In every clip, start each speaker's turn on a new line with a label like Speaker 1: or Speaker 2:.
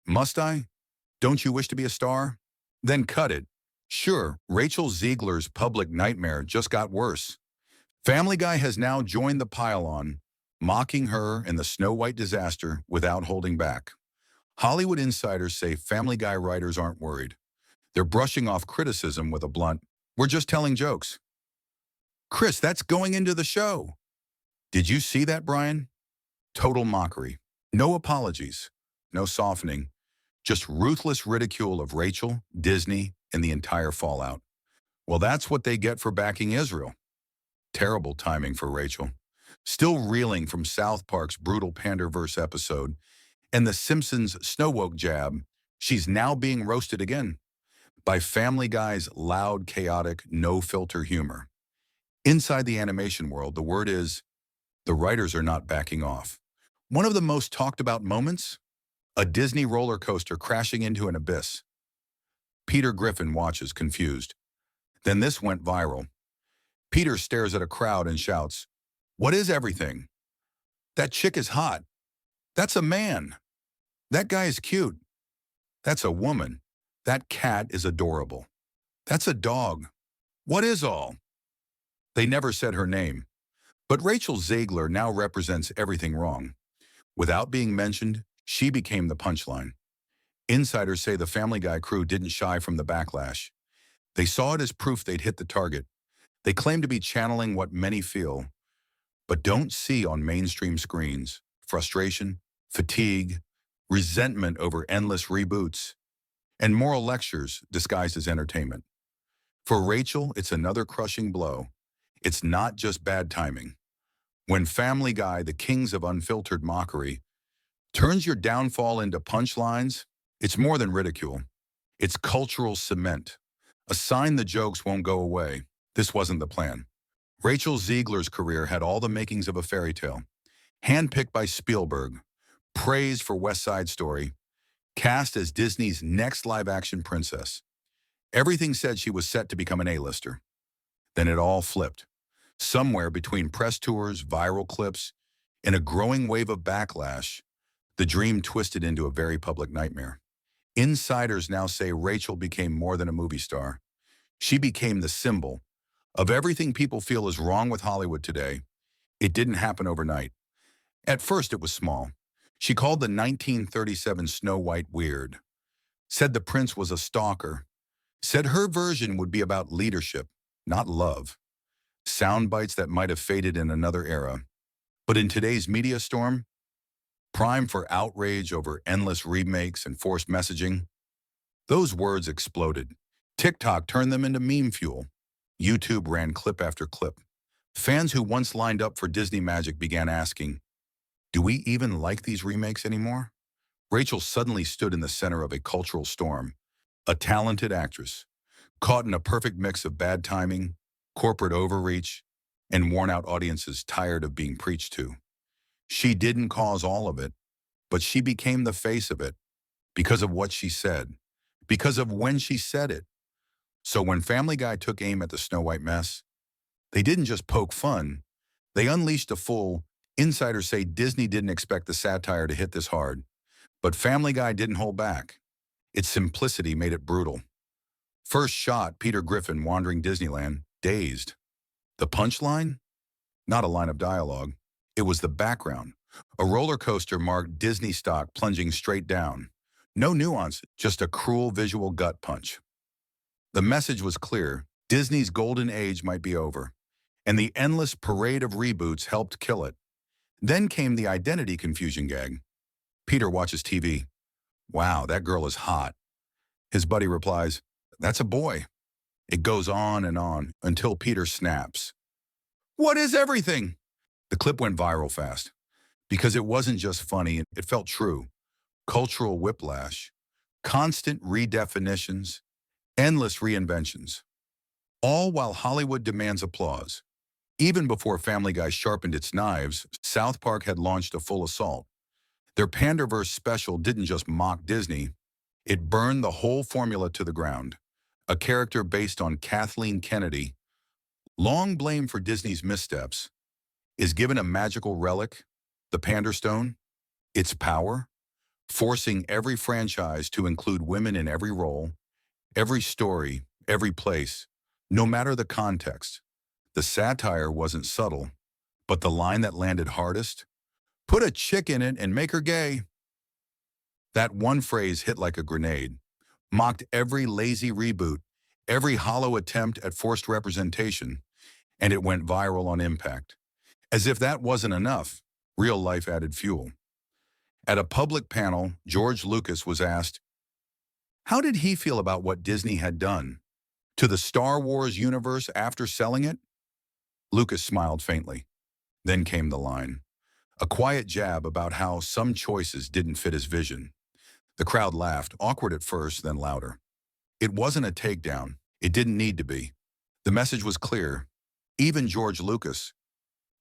Speaker 1: Must I? Don't you wish to be a star? Then cut it. Sure, Rachel Zegler's public nightmare just got worse. Family Guy has now joined the pile-on, mocking her and the Snow White disaster without holding back. Hollywood insiders say Family Guy writers aren't worried. They're brushing off criticism with a blunt, "We're just telling jokes." Chris, that's going into the show. Did you see that, Brian? Total mockery. No apologies. No softening. Just ruthless ridicule of Rachel, Disney, and the entire fallout. Well, that's what they get for backing Israel. Terrible timing for Rachel. Still reeling from South Park's brutal Panderverse episode and The Simpsons' Snowwoke jab, she's now being roasted again by Family Guy's loud, chaotic, no-filter humor. Inside the animation world, the word is, the writers are not backing off. One of the most talked about moments? A Disney roller coaster crashing into an abyss. Peter Griffin watches, confused. Then this went viral. Peter stares at a crowd and shouts, "What is everything? That chick is hot. That's a man. That guy is cute. That's a woman. That cat is adorable. That's a dog. What is all?" They never said her name. But Rachel Zegler now represents everything wrong. Without being mentioned, she became the punchline. Insiders say the Family Guy crew didn't shy from the backlash. They saw it as proof they'd hit the target. They claim to be channeling what many feel, but don't see on mainstream screens: frustration, fatigue, resentment over endless reboots, and moral lectures disguised as entertainment. For Rachel, it's another crushing blow. It's not just bad timing. When Family Guy, the kings of unfiltered mockery, turns your downfall into punchlines, it's more than ridicule. It's cultural cement, a sign the jokes won't go away. This wasn't the plan. Rachel Zegler's career had all the makings of a fairy tale. Handpicked by Spielberg, praised for West Side Story, cast as Disney's next live-action princess. Everything said she was set to become an A-lister. Then it all flipped. Somewhere between press tours, viral clips, and a growing wave of backlash, the dream twisted into a very public nightmare. Insiders now say Rachel became more than a movie star. She became the symbol of everything people feel is wrong with Hollywood today. It didn't happen overnight. At first, it was small. She called the 1937 Snow White weird, said the prince was a stalker, said her version would be about leadership, not love. Sound bites that might have faded in another era. But in today's media storm, primed for outrage over endless remakes and forced messaging, those words exploded. TikTok turned them into meme fuel. YouTube ran clip after clip. Fans who once lined up for Disney Magic began asking, do we even like these remakes anymore? Rachel suddenly stood in the center of a cultural storm, a talented actress, caught in a perfect mix of bad timing, corporate overreach, and worn-out audiences tired of being preached to. She didn't cause all of it, but she became the face of it because of what she said, because of when she said it. So when Family Guy took aim at the Snow White mess, they didn't just poke fun, they unleashed a full, insiders say Disney didn't expect the satire to hit this hard, but Family Guy didn't hold back. Its simplicity made it brutal. First shot, Peter Griffin wandering Disneyland, dazed. The punchline? Not a line of dialogue. It was the background. A roller coaster marked Disney stock plunging straight down. No nuance, just a cruel visual gut punch. The message was clear. Disney's golden age might be over, and the endless parade of reboots helped kill it. Then came the identity confusion gag. Peter watches TV. Wow, that girl is hot. His buddy replies, that's a boy. It goes on until Peter snaps. What is everything? The clip went viral fast because it wasn't just funny, it felt true. Cultural whiplash, constant redefinitions, endless reinventions. All while Hollywood demands applause. Even before Family Guy sharpened its knives, South Park had launched a full assault. Their Panderverse special didn't just mock Disney, it burned the whole formula to the ground. A character based on Kathleen Kennedy, long blamed for Disney's missteps, is given a magical relic, the Panderstone. Its power? forcing every franchise to include women in every role, every story, every place, no matter the context. The satire wasn't subtle, but the line that landed hardest, "Put a chick in it and make her gay." That one phrase hit like a grenade, mocked every lazy reboot, every hollow attempt at forced representation, and it went viral on impact. As if that wasn't enough, real life added fuel. At a public panel, George Lucas was asked, how did he feel about what Disney had done to the Star Wars universe after selling it? Lucas smiled faintly. Then came the line, a quiet jab about how some choices didn't fit his vision. The crowd laughed, awkward at first, then louder. It wasn't a takedown. It didn't need to be. The message was clear. Even George Lucas,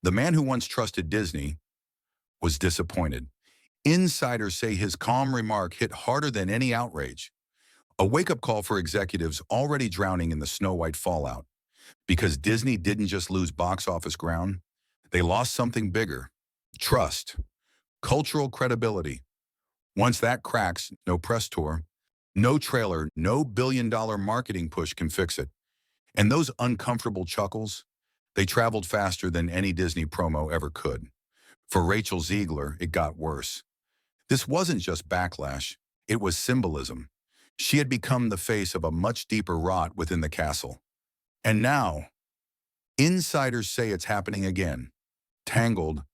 Speaker 1: the man who once trusted Disney, was disappointed. Insiders say his calm remark hit harder than any outrage. A wake-up call for executives already drowning in the Snow White fallout. Because Disney didn't just lose box office ground, they lost something bigger. Trust. Cultural credibility. Once that cracks, no press tour, no trailer, no billion-dollar marketing push can fix it. And those uncomfortable chuckles, they traveled faster than any Disney promo ever could. For Rachel Zegler, it got worse. This wasn't just backlash, it was symbolism. She had become the face of a much deeper rot within the castle. And now, insiders say it's happening again. Tangled,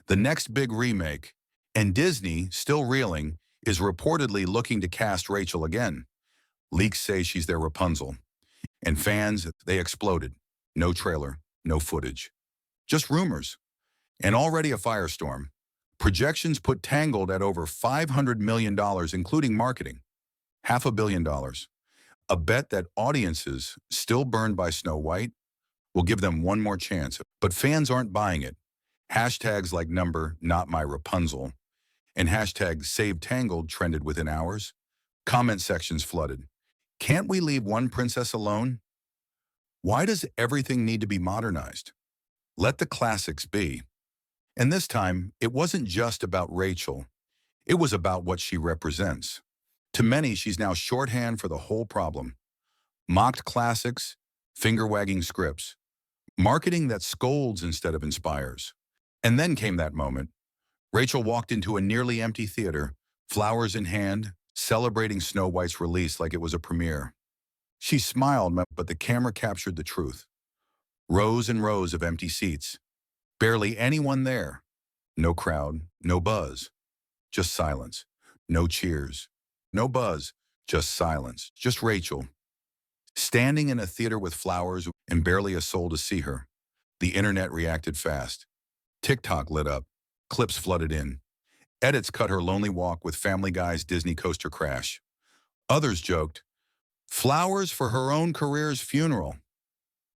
Speaker 1: the next big remake, and Disney, still reeling, is reportedly looking to cast Rachel again. Leaks say she's their Rapunzel. And fans, they exploded. No trailer, no footage. Just rumors. And already a firestorm. Projections put Tangled at over $500 million, including marketing. $500 million. A bet that audiences, still burned by Snow White, will give them one more chance. But fans aren't buying it. Hashtags like #NotMyRapunzel and #SaveTangled trended within hours. Comment sections flooded. Can't we leave one princess alone? Why does everything need to be modernized? Let the classics be. And this time, it wasn't just about Rachel. It was about what she represents. To many, she's now shorthand for the whole problem. Mocked classics, finger-wagging scripts, marketing that scolds instead of inspires. And then came that moment. Rachel walked into a nearly empty theater, flowers in hand, celebrating Snow White's release like it was a premiere. She smiled, but the camera captured the truth. Rows and rows of empty seats. Barely anyone there. No crowd, no buzz. Just silence. No cheers. No buzz. Just silence. Just Rachel. Standing in a theater with flowers and barely a soul to see her. The internet reacted fast. TikTok lit up. Clips flooded in. Edits cut her lonely walk with Family Guy's Disney coaster crash. Others joked, flowers for her own career's funeral.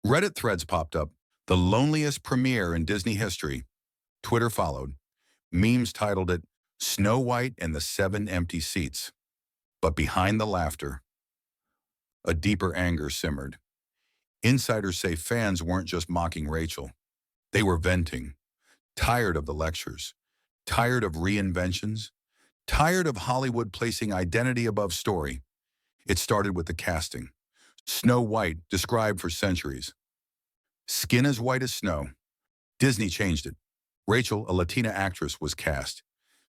Speaker 1: Reddit threads popped up, the loneliest premiere in Disney history. Twitter followed. Memes titled it, Snow White and the 7 Empty Seats. But behind the laughter, a deeper anger simmered. Insiders say fans weren't just mocking Rachel. They were venting. Tired of the lectures. Tired of reinventions. Tired of Hollywood placing identity above story. It started with the casting. Snow White, described for centuries. Skin as white as snow. Disney changed it. Rachel, a Latina actress, was cast.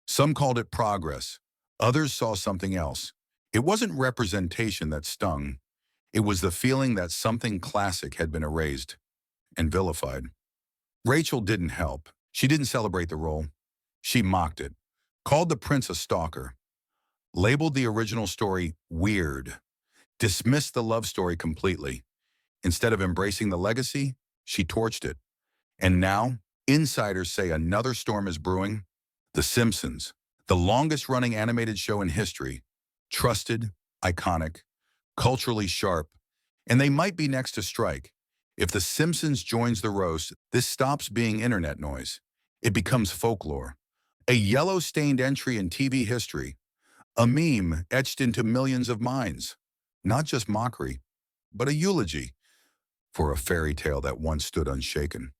Speaker 1: Some called it progress. Others saw something else. It wasn't representation that stung. It was the feeling that something classic had been erased and vilified. Rachel didn't help. She didn't celebrate the role. She mocked it, called the prince a stalker, labeled the original story weird, dismissed the love story completely. Instead of embracing the legacy, she torched it. And now, insiders say another storm is brewing. The Simpsons, the longest-running animated show in history, trusted, iconic, culturally sharp, and they might be next to strike. If The Simpsons joins the roast, this stops being internet noise. It becomes folklore, a yellow-stained entry in TV history, a meme etched into millions of minds. Not just mockery, but a eulogy for a fairy tale that once stood unshaken.